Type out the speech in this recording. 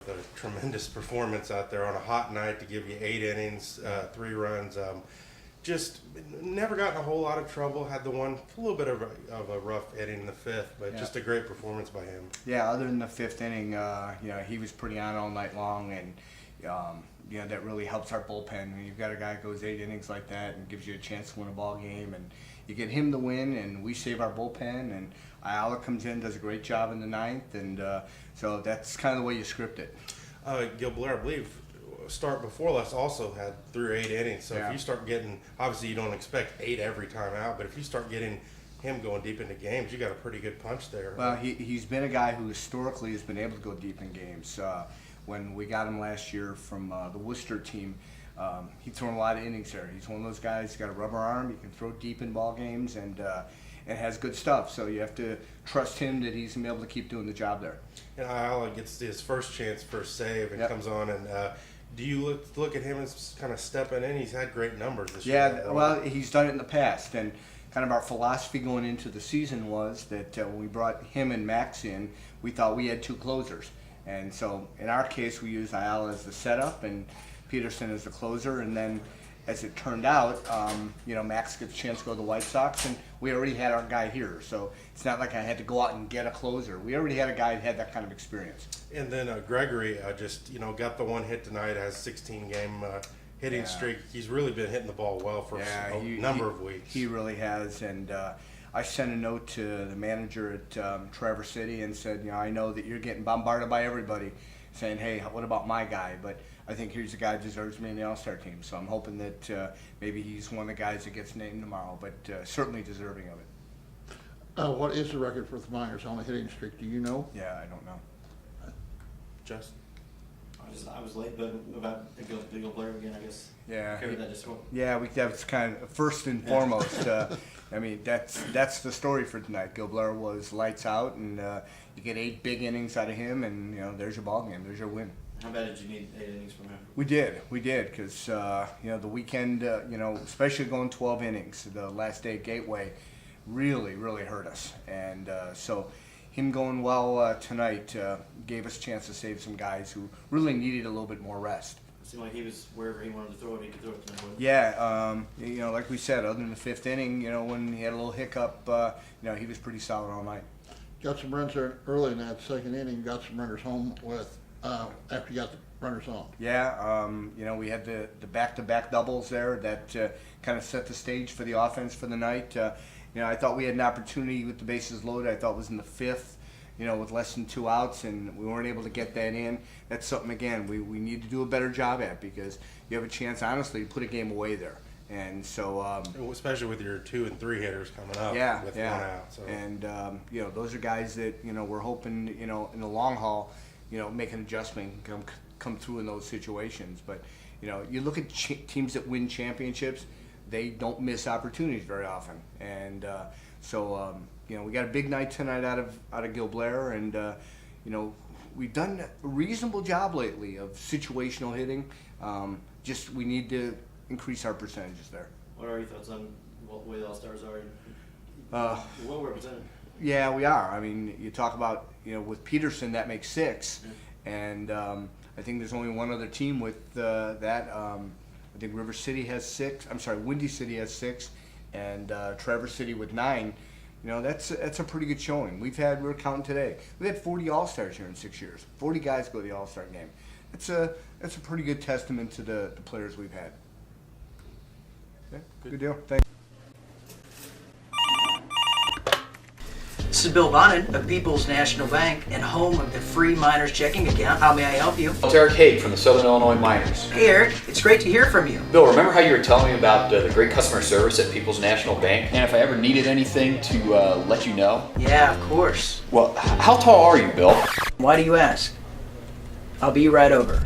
with a tremendous performance out there on a hot night to give you 8 innings, 3 runs. Just never got in a whole lot of trouble. Had the one a little bit of a rough inning in the 5th, but just a great performance by him. Yeah, other than the 5th inning, he was pretty on all night long, and that really helps our bullpen. When you've got a guy who goes 8 innings like that and gives you a chance to win a ball game, and you get him to win, and we save our bullpen, and Ayala comes in, does a great job in the 9th, and so that's kind of the way you script it. Gil Blair, I believe, start before last also had 3 or 8 innings. So if you start getting, obviously you don't expect 8 every time out, but if you start getting him going deep into games, you got a pretty good punch there. Well, he's been a guy who historically has been able to go deep in games. When we got him last year from the Worcester team, he'd thrown a lot of innings there. He's one of those guys, he's got a rubber arm, he can throw deep in ball games, and has good stuff. So you have to trust him that he's going to be able to keep doing the job there. And Ayala gets his first chance for a save and comes on, and do you look at him as kind of stepping in? He's had great numbers this year. Yeah, well, he's done it in the past, and kind of our philosophy going into the season was that when we brought him and Max in, we thought we had 2 closers. And so in our case, we used Ayala as the setup and Peterson as the closer, and then as it turned out, Max gets a chance to go to the White Sox, and we already had our guy here. So it's not like I had to go out and get a closer. We already had a guy who had that kind of experience. And then Gregory just got the 1 hit tonight, has 16-game hitting streak. He's really been hitting the ball well for a number of weeks. He really has, and I sent a note to the manager at River City and said, I know that you're getting bombarded by everybody saying, hey, what about my guy? But I think here's a guy who deserves to be in the All-Star team. So I'm hoping that maybe he's one of the guys that gets named tomorrow, but certainly deserving of it. What is the record for the Miners on the hitting streak? Do you know? Yeah, I don't know. Justin? I was late, but about Gil Blair again, I guess. Yeah. Carried that just well. Yeah, that's kind of first and foremost. I mean, that's the story for tonight. Gil Blair was lights out, and you get 8 big innings out of him, and there's your ball game. There's your win. How bad did you need 8 innings from him? We did, because the weekend, especially going 12 innings, the last day at Gateway, really hurt us, and so him going well tonight gave us a chance to save some guys who really needed a little bit more rest. It seemed like he was wherever he wanted to throw it, he could throw it tonight. Yeah, like we said, other than the 5th inning, when he had a little hiccup, he was pretty solid all night. Got some runs there early in that 2nd inning. Got some runners home with after you got the runners on. Yeah, we had the back-to-back doubles there that kind of set the stage for the offense for the night. I thought we had an opportunity with the bases loaded. I thought it was in the 5th, with less than 2 outs, and we weren't able to get that in. That's something, again, we need to do a better job at, because you have a chance, honestly, to put a game away there. And so, especially with your 2 and 3 hitters coming up with 1 out. So. And those are guys that we're hoping in the long haul, make an adjustment and come through in those situations. But you look at teams that win championships, they don't miss opportunities very often. And so we got a big night tonight out of Gil Blair, and we've done a reasonable job lately of situational hitting. Just we need to increase our percentages there. What are your thoughts on what way the All-Stars are? Well represented. Yeah, we are. I mean, you talk about, with Peterson, that makes 6. And I think there's only one other team with that. I think River City has 6. I'm sorry, Windy City has 6. And River City with 9. That's a pretty good showing. We're counting today. We had 40 All-Stars here in 6 years. 40 guys go to the All-Star game. That's a pretty good testament to the players we've had. Okay, good deal. Thanks. This is Bill Bonin of People's National Bank and home of the free Miners checking account. How may I help you? It's Eric Haig from the Southern Illinois Miners. Hey Eric, it's great to hear from you. Bill, remember how you were telling me about the great customer service at People's National Bank? And if I ever needed anything to let you know? Yeah, of course. Well, how tall are you, Bill? Why do you ask? I'll be right over.